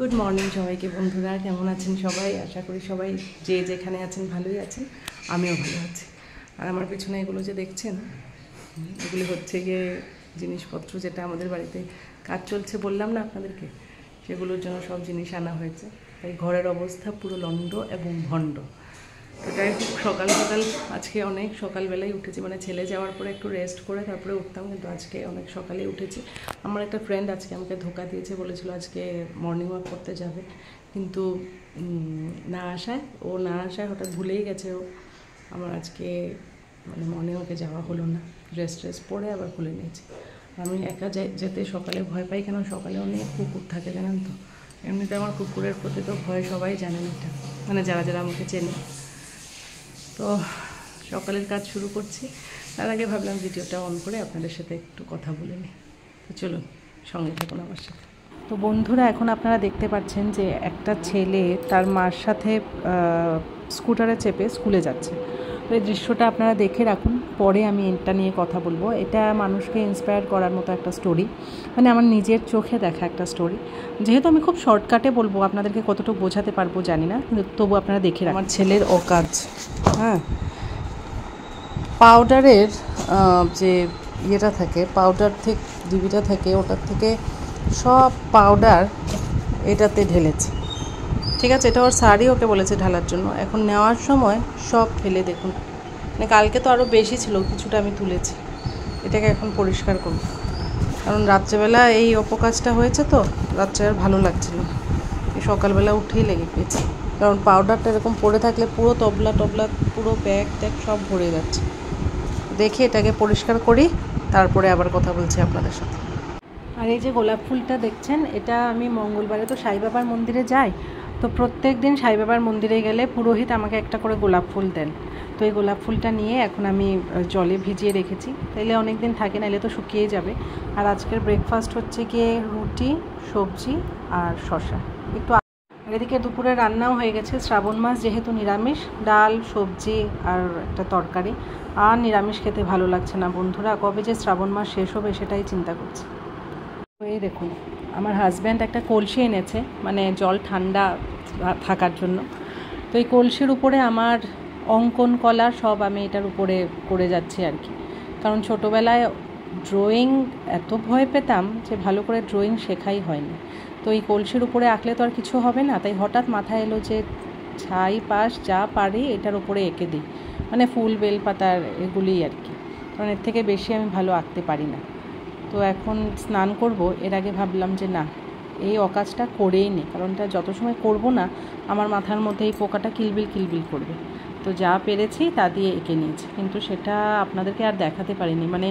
Good morning সবাইকে বন্ধুরা, কেমন আছেন সবাই? আশা করি সবাই যে যেখানে আছেন ভালোই আছেন। আমিও ভালো আছি। আর আমার পিছনে এগুলো যে দেখছেন, এগুলো হচ্ছে গিয়ে জিনিসপত্র, যেটা আমাদের বাড়িতে কাজ চলছে বললাম না আপনাদেরকে, সেগুলোর জন্য সব জিনিস আনা হয়েছে। তাই ঘরের অবস্থা পুরো লন্ড এবং ভণ্ড। এটাই খুব সকাল সকাল, আজকে অনেক সকালবেলায় উঠেছি, মানে ছেলে যাওয়ার পরে একটু রেস্ট করে তারপরে উঠতাম, কিন্তু আজকে অনেক সকালেই উঠেছি। আমার একটা ফ্রেন্ড আজকে আমাকে ধোকা দিয়েছে, বলেছিল আজকে মর্নিং ওয়াক করতে যাবে, কিন্তু না আসায় হঠাৎ ভুলেই গেছে ও। আমার আজকে মানে মর্নিং ওয়াকে যাওয়া হলো না, ড্রেস পরে আবার খুলে নিয়েছি। আমি একা যেতে সকালে ভয় পাই, কেন সকালে অনেক কুকুর থাকে জানেন তো। এমনিতে আমার কুকুরের প্রতি তো ভয়, সবাই জানেন এটা, মানে যারা যারা আমাকে চেনে। তো সকালের কাজ শুরু করছি। তার আগে ভাবলাম ভিডিওটা অন করে আপনাদের সাথে একটু কথা বলে নিই। তো চলুন, সঙ্গে থাকুন আমার সাথে। তো বন্ধুরা, এখন আপনারা দেখতে পাচ্ছেন যে একটা ছেলে তার মার সাথে স্কুটারে চেপে স্কুলে যাচ্ছে। তো এই দৃশ্যটা আপনারা দেখে রাখুন, পরে আমি এটা নিয়ে কথা বলবো। এটা মানুষকে ইন্সপায়ার করার মতো একটা স্টোরি, মানে আমার নিজের চোখে দেখা একটা স্টোরি। যেহেতু আমি খুব শর্টকাটে বলবো, আপনাদেরকে কতটুকু বোঝাতে পারবো জানি না, কিন্তু তবু আপনারা দেখে রাখুন। আমার ছেলের অকাজ, হ্যাঁ, পাউডারের যে ইয়েটা থাকে, পাউডার থেকে ডিবিটা থাকে, ওটার থেকে সব পাউডার এটাতে ঢেলেছে। ঠিক আছে, এটা ওর শাড়ি ওকে বলেছে ঢালার জন্য। এখন নেওয়ার সময় সব ফেলে, দেখুন, মানে কালকে তো আরও বেশি ছিল, কিছুটা আমি তুলেছি। এটাকে এখন পরিষ্কার করব, কারণ রাত্রেবেলা এই অপকাজটা হয়েছে, তো রাত্রে আর ভালো লাগছিল। এই সকালবেলা উঠেই লেগে পেয়েছি, কারণ পাউডারটা এরকম পড়ে থাকলে পুরো তবলা পুরো ব্যাগ ট্যাগ সব ভরে যাচ্ছে। দেখি এটাকে পরিষ্কার করি, তারপরে আবার কথা বলছি আপনাদের সাথে। আর এই যে গোলাপ ফুলটা দেখছেন, এটা আমি মঙ্গলবারে তো সাই বাবার মন্দিরে যাই, তো প্রত্যেক দিন সাই বাবার মন্দিরে গেলে পুরোহিত আমাকে একটা করে গোলাপ ফুল দেন। তো এই গোলাপ ফুলটা নিয়ে এখন আমি জলে ভিজিয়ে রেখেছি, তাইলে অনেক দিন থাকে, নাইলে তো শুকিয়ে যাবে। আর আজকের ব্রেকফাস্ট হচ্ছে গিয়ে রুটি, সবজি আর শসা একটু। এদিকে দুপুরে রান্নাও হয়ে গেছে। শ্রাবণ মাস যেহেতু নিরামিষ, ডাল, সবজি আর একটা তরকারি। আর নিরামিষ খেতে ভালো লাগছে না বন্ধুরা, কবে যে শ্রাবণ মাস শেষ হবে সেটাই চিন্তা করছি। এই দেখুন, আমার হাজব্যান্ড একটা কলসি এনেছে, মানে জল ঠান্ডা থাকার জন্য। তো এই কলসির উপরে আমার অঙ্কন কলা সব আমি এটার উপরে করে যাচ্ছি আর কি। কারণ ছোটোবেলায় ড্রয়িং এত ভয় পেতাম যে ভালো করে ড্রয়িং শেখাই হয়নি। তো এই কলসির উপরে আঁকলে তো আর কিছু হবে না, তাই হঠাৎ মাথায় এলো যে ছাই পাশ যা পারি এটার উপরে এঁকে দিই, মানে ফুল বেলপাতার এগুলিই আর কি, কারণ এর থেকে বেশি আমি ভালো আঁকতে পারি না। তো এখন স্নান করব, এর আগে ভাবলাম যে না, এই অকাজটা করেই নে, কারণ এটা যত সময় করব না আমার মাথার মধ্যে এই পোকাটা কিলবিল করবে। তো যা পেরেছি তা দিয়ে এঁকে নিয়েছি, কিন্তু সেটা আপনাদেরকে আর দেখাতে পারিনি, মানে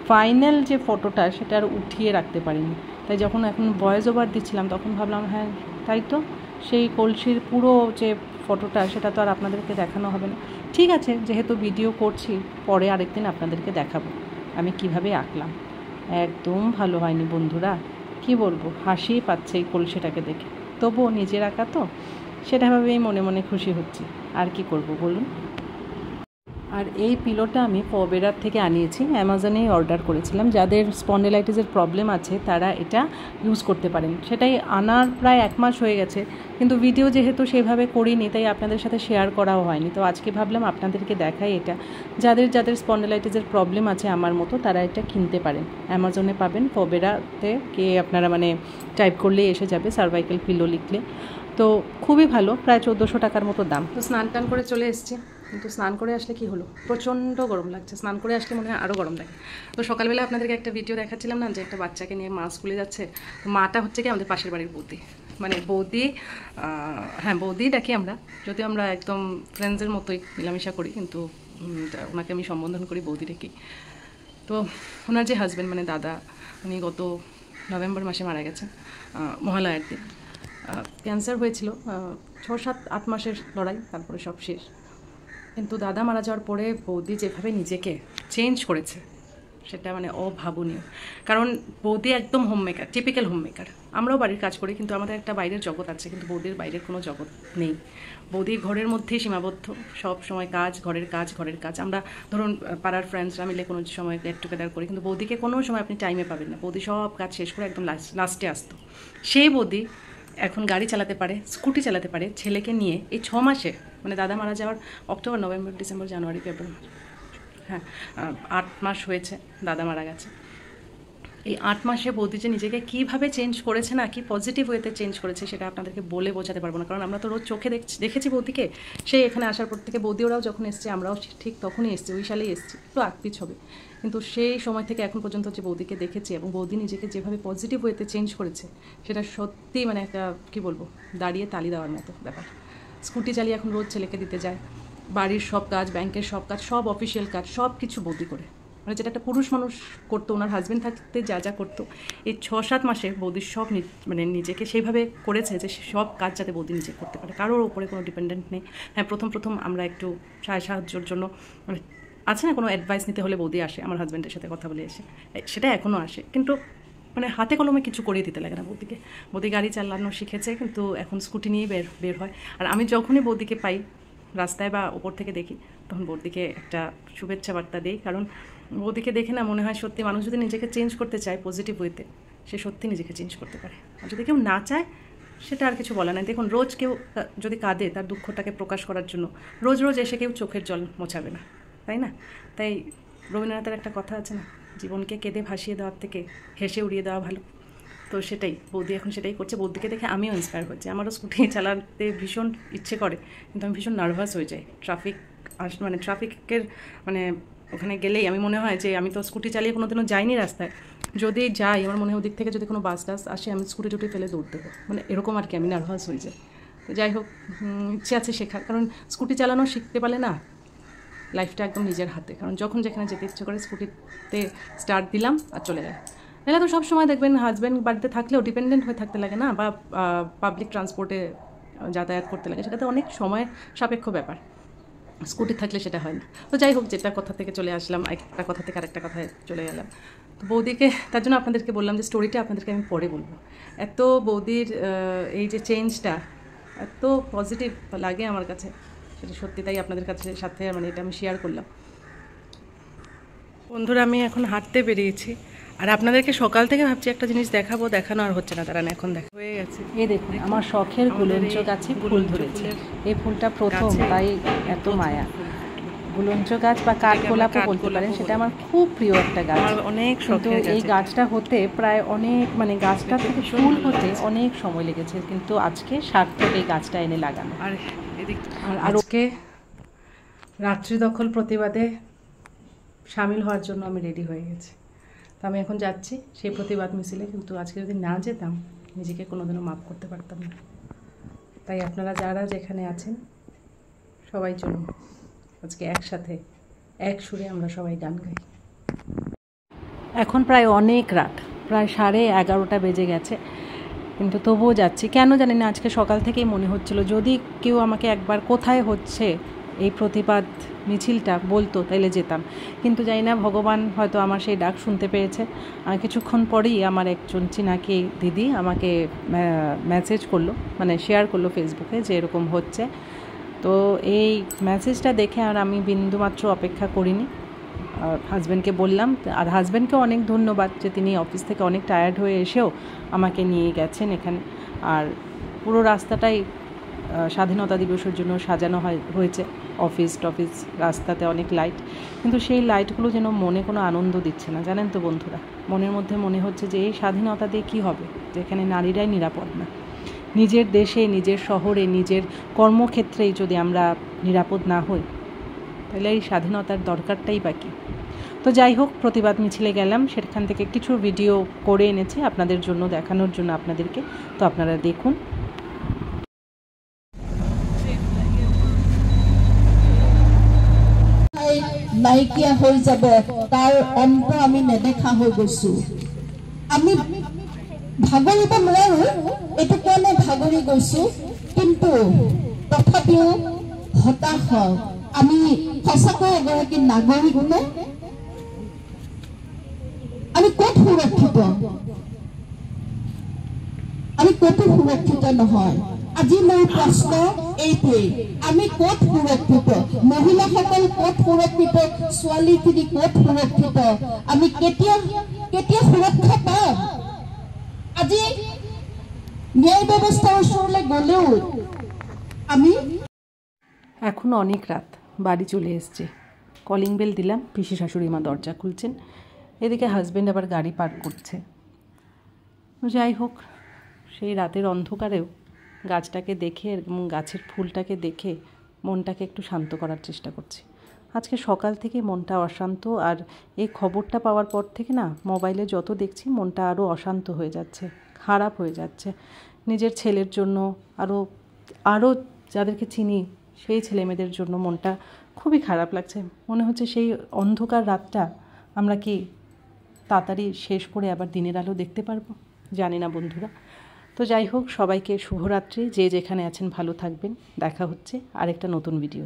ফাইনাল যে ফটোটা সেটা আর উঠিয়ে রাখতে পারিনি। তাই যখন এখন ভয়েস ওভার দিচ্ছিলাম তখন ভাবলাম হ্যাঁ তাই তো, সেই কলসির পুরো যে ফটোটা সেটা তো আর আপনাদেরকে দেখানো হবে না। ঠিক আছে, যেহেতু ভিডিও করছি, পরে আরেকদিন আপনাদেরকে দেখাবো আমি কিভাবে আঁকলাম। একদম ভালো হয়নি বন্ধুরা, কি বলবো, হাসিই পাচ্ছে এই কলসিটাকে দেখে। তবুও নিজের আঁকা তো, সেটা ভাবেই মনে মনে খুশি হচ্ছি। আর কি করব বলুন। আর এই পিলোটা আমি পবেরার থেকে আনিয়েছি, অ্যামাজনেই অর্ডার করেছিলাম। যাদের স্পন্ডিলাইটিসের প্রবলেম আছে তারা এটা ইউজ করতে পারেন। সেটাই আনার প্রায় 1 মাস হয়ে গেছে, কিন্তু ভিডিও যেহেতু সেভাবে করিনি তাই আপনাদের সাথে শেয়ার করাও হয়নি। তো আজকে ভাবলাম আপনাদেরকে দেখাই এটা। যাদের স্পন্ডিলাইটিসের প্রবলেম আছে আমার মতো, তারা এটা কিনতে পারেন। অ্যামাজনে পাবেন, পবেরাতে গিয়ে আপনারা মানে টাইপ করলেই এসে যাবে, সার্ভাইকাল পিলো লিখলে। তো খুবই ভালো, প্রায় 1400 টাকার মতো দাম। তো স্নান টান করে চলে এসেছি, কিন্তু স্নান করে আসলে কি হলো, প্রচণ্ড গরম লাগছে। স্নান করে আসলে মনে হয় আরও গরম লাগে। তো সকালবেলা আপনাদেরকে একটা ভিডিও দেখাচ্ছিলাম না, যে একটা বাচ্চাকে নিয়ে মা স্কুলে যাচ্ছে। তো মাটা হচ্ছে কি আমাদের পাশের বাড়ির বৌদি, মানে বৌদি, হ্যাঁ বৌদি ডাকি আমরা, যদিও আমরা একদম ফ্রেন্ডসের মতোই মেলামেশা করি, কিন্তু ওনাকে আমি সম্বোধন করি বৌদি ডেকে। তো ওনার যে হাজব্যান্ড মানে দাদা, উনি গত নভেম্বর মাসে মারা গেছেন, মহালয়ার দিন। ক্যান্সার হয়েছিল, 6-7-8 মাসের লড়াই, তারপরে সব শেষ। কিন্তু দাদা মারা যাওয়ার পরে বৌদি যেভাবে নিজেকে চেঞ্জ করেছে সেটা মানে অভাবনীয়। কারণ বৌদি একদম হোমমেকার, টিপিক্যাল হোমমেকার। আমরাও বাড়ির কাজ করি, কিন্তু আমাদের একটা বাইরের জগৎ আছে, কিন্তু বৌদির বাইরের কোনো জগৎ নেই। বৌদি ঘরের মধ্যেই সীমাবদ্ধ, সব সময় কাজ, ঘরের কাজ। আমরা ধরুন পাড়ার ফ্রেন্ডসরা মিলে কোনো সময় গেট টুগেদার করি, কিন্তু বৌদিকে কোনো সময় আপনি টাইমে পাবেন না। বৌদি সব কাজ শেষ করে একদম লাস্টে আসতো। সেই বৌদি এখন গাড়ি চালাতে পারে, স্কুটি চালাতে পারে ছেলেকে নিয়ে। এই 6 মাসে, মানে দাদা মারা যাওয়ার অক্টোবর, নভেম্বর, ডিসেম্বর, জানুয়ারি, ফেব্রুয়ারি, হ্যাঁ 8 মাস হয়েছে দাদা মারা গেছে। এই 8 মাসে বৌদি যে নিজেকে কীভাবে চেঞ্জ করেছে না, কি পজিটিভ ওয়েতে চেঞ্জ করেছে, সেটা আপনাদেরকে বলে বোঝাতে পারবো না। কারণ আমরা তো রোজ চোখে দেখেছি বৌদিকে। সেই এখানে আসার পর থেকে বৌদি ওরাও যখন এসছে, আমরাও ঠিক তখনই এসছি, ওই সালেই এসছি, একটু আকপিছ হবে। কিন্তু সেই সময় থেকে এখন পর্যন্ত যে বৌদিকে দেখেছি এবং বৌদি নিজেকে যেভাবে পজিটিভ ওয়েতে চেঞ্জ করেছে, সেটা সত্যি মানে একটা কী বলবো, দাঁড়িয়ে তালি দেওয়ার মতো ব্যাপার। স্কুটি চালিয়ে এখন রোজ ছেলেকে দিতে যায়, বাড়ির সব কাজ, ব্যাংকের সব কাজ, সব অফিসিয়াল কাজ, সব কিছু বৌদি করে। মানে যেটা একটা পুরুষ মানুষ করতো, ওনার হাজব্যান্ড থাকতে যা যা করতো, এই 6-7 মাসে বৌদির সব মানে নিজেকে সেইভাবে করেছে যে সব কাজ যাতে বৌদি নিজে করতে পারে, কারোর ওপরে কোনো ডিপেন্ডেন্ট নেই। হ্যাঁ, প্রথম আমরা একটু সাহায্যের জন্য মানে আছে না, কোনো অ্যাডভাইস নিতে হলে বৌদি আসে, আমার হাজব্যান্ডের সাথে কথা বলে এসে, সেটা এখনও আসে। কিন্তু মানে হাতে কলমে কিছু করিয়ে দিতে লাগে না বৌদিকে। বৌদি গাড়ি চালানো শিখেছে, কিন্তু এখন স্কুটি নিয়ে বের হয়। আর আমি যখনই বৌদিকে পাই রাস্তায় বা ওপর থেকে দেখি, তখন বৌদিকে একটা শুভেচ্ছা বার্তা দিই। কারণ বৌদিকে দেখে না মনে হয় সত্যি মানুষ যদি নিজেকে চেঞ্জ করতে চায় পজিটিভ ওয়েতে, সে সত্যি নিজেকে চেঞ্জ করতে পারে। আর যদি কেউ না চায়, সেটা আর কিছু বলা নাই। দেখুন, রোজ কেউ যদি কাঁদে তার দুঃখটাকে প্রকাশ করার জন্য, রোজ এসে কেউ চোখের জল মোছাবে না, তাই না? তাই রবীন্দ্রনাথের একটা কথা আছে না, জীবনকে কেঁদে ভাসিয়ে দেওয়ার থেকে হেসে উড়িয়ে দেওয়া ভালো। তো সেটাই বৌদি এখন সেটাই করছে। বৌদিকে দেখে আমিও ইন্সপায়ার হচ্ছি। আমারও স্কুটি চালাতে ভীষণ ইচ্ছে করে, কিন্তু আমি ভীষণ নার্ভাস হয়ে যাই। ট্রাফিকের মানে ওখানে গেলেই আমি মনে হয় যে আমি তো স্কুটি চালিয়ে কোনোদিনও যাইনি রাস্তায়, যদি যাই আমার মনে হয় ওদিক থেকে যদি কোনো বাস টাস আসে, আমি স্কুটি টুটি ফেলে দৌড় দেবো, মানে এরকম আর কি, আমি নার্ভাস হয়ে যাই। তো যাই হোক, ইচ্ছে আছে শেখার। কারণ স্কুটি চালানো শিখতে পারলে না, লাইফটা একদম নিজের হাতে। কারণ যখন যেখানে যেতে ইচ্ছে করে স্কুটিতে স্টার্ট দিলাম আর চলে যায়। নাহলে তো সব সময় দেখবেন হাজব্যান্ড বাড়িতে থাকলেও ডিপেন্ডেন্ট হয়ে থাকতে লাগে না, বা পাবলিক ট্রান্সপোর্টে যাতায়াত করতে লাগে, সেটাতে অনেক সময় সাপেক্ষ ব্যাপার। স্কুটি থাকলে সেটা হয় না। তো যাই হোক, যেটা কথা থেকে চলে আসলাম, একটা কথা থেকে আরেকটা কথায় চলে গেলাম। তো বৌদিকে, তার জন্য আপনাদেরকে বললাম যে স্টোরিটা আপনাদেরকে আমি পরে বলবো। এত বৌদির এই যে চেঞ্জটা এত পজিটিভ লাগে আমার কাছে, সেটা সত্যি। তাই আপনাদের কাছে সাথে মানে এটা আমি শেয়ার করলাম। বন্ধুরা, আমি এখন হাঁটতে বেরিয়েছি, আর আপনাদেরকে সকাল থেকে ভাবছি একটা জিনিস দেখাবো, দেখানো আর হচ্ছে না, তারা এখন দেখা হয়ে গেছে। এই দেখুন, আমার শখের গুলঞ্চ গাছে ফুল ধরেছে। এই ফুলটা প্রথম, তাই এত মায়া। গুলঞ্চ গাছ বা কাঠগোলাপও বলতে পারেন, সেটা আমার খুব প্রিয় একটা গাছ, অনেক শখের। এই গাছটা হতে প্রায় অনেক মানে গাছটা থেকে ফুল হতে অনেক সময় লেগেছে, কিন্তু আজকে সার্থক এই গাছটা এনে লাগানো। আর আজকে রাত্রি দখল প্রতিবাদে সামিল হওয়ার জন্য আমি রেডি হয়ে গেছি। তো আমি এখন যাচ্ছি সেই প্রতিবাদ মিছিলে, কিন্তু আজকে যদি না যেতাম নিজেকে কোনোদিনও মাফ করতে পারতাম না। তাই আপনারা যারা যেখানে আছেন সবাই চলুন আজকে একসাথে এক সুরে আমরা সবাই গান গাই। এখন প্রায় অনেক রাত, প্রায় 11:30 বেজে গেছে, কিন্তু তবুও যাচ্ছি। কেন জানি না, আজকে সকাল থেকেই মনে হচ্ছিল যদি কেউ আমাকে একবার কোথায় হচ্ছে এই প্রতিবাদ মিছিলটা বলতো, তাইলে যেতাম। কিন্তু জানি না, ভগবান হয়তো আমার সেই ডাক শুনতে পেরেছে। কিছুক্ষণ পরেই আমার একজন চিনাকি দিদি আমাকে মেসেজ করলো, মানে শেয়ার করলো ফেসবুকে যে এরকম হচ্ছে। তো এই মেসেজটা দেখে আর আমি বিন্দুমাত্র অপেক্ষা করিনি, হাজব্যান্ডকে বললাম। আর হাজব্যান্ডকে অনেক ধন্যবাদ যে তিনি অফিস থেকে অনেক টায়ার্ড হয়ে এসেও আমাকে নিয়ে গেছেন এখানে। আর পুরো রাস্তাটাই স্বাধীনতা দিবসের জন্য সাজানো হয়েছে, অফিস টফিস, রাস্তাতে অনেক লাইট, কিন্তু সেই লাইটগুলো যেন মনে কোনো আনন্দ দিচ্ছে না, জানেন তো বন্ধুরা। মনের মধ্যে মনে হচ্ছে যে এই স্বাধীনতা দিয়ে কী হবে, যেখানে নারীরাই নিরাপদ না। নিজের দেশে, নিজের শহরে, নিজের কর্মক্ষেত্রেই যদি আমরা নিরাপদ না হই, তাহলে এই স্বাধীনতার দরকারটাই বাকি। তো যাই হোক, প্রতিবাদ মিছিলে গেলাম, সেখান থেকে কিছু ভিডিও করে এনেছি আপনাদের জন্য, দেখানোর জন্য আপনাদেরকে। তো আপনারা দেখুন। নাইকিয়া হৈ যাব, তাৰ অন্ত আমি নেদেখা হৈ গৈছো। আমি ভাগৰিব নোৱাৰো, এইটো কাৰণে ভাগৰি গৈছো, কিন্তু তথাপিও হতাশ হয়। আমি সঁচাকৈ এগৰাকী নাগৰিক নে? আমি ক'ত সুৰক্ষিত? আমি ক'তো সুৰক্ষিত নহয়। আজি মোৰ প্ৰশ্ন এইটোৱেই, আমি ক'ত সুৰক্ষিত? মহিলাসকল ক'ত সুৰক্ষিত? ছোৱালীখিনি ক'ত সুৰক্ষিত? আমি কেতিয়া সুৰক্ষা পাম? আজি ন্যায় ব্যৱস্থাৰ ওচৰলৈ গ'লেও আমি এখন অনেক রাত, বাড়ি চলে এসছে। কলিং বেল দিলাম, পিসি শাশুড়ি মা দরজা খুলছেন, এদিকে হাজব্যান্ড আবার গাড়ি পার্ক করছে। যাই হোক, সেই রাতের অন্ধকারেও গাছটাকে দেখে এবং গাছের ফুলটাকে দেখে মনটাকে একটু শান্ত করার চেষ্টা করছি। আজকে সকাল থেকে মনটা অশান্ত, আর এই খবরটা পাওয়ার পর থেকে না মোবাইলে যত দেখছি মনটা আরও অশান্ত হয়ে যাচ্ছে, খারাপ হয়ে যাচ্ছে। নিজের ছেলের জন্য, আরও যাদেরকে চিনি সেই ছেলেমেয়েদের জন্য মনটা খুবই খারাপ লাগছে। মনে হচ্ছে সেই অন্ধকার রাতটা আমরা কি তাড়াতাড়ি শেষ করে আবার দিনের আলো দেখতে পারবো, জানি না বন্ধুরা। তো যাই হোক, সবাইকে শুভরাত্রি। যে যেখানে আছেন ভালো থাকবেন। দেখা হচ্ছে আরেকটা নতুন ভিডিও।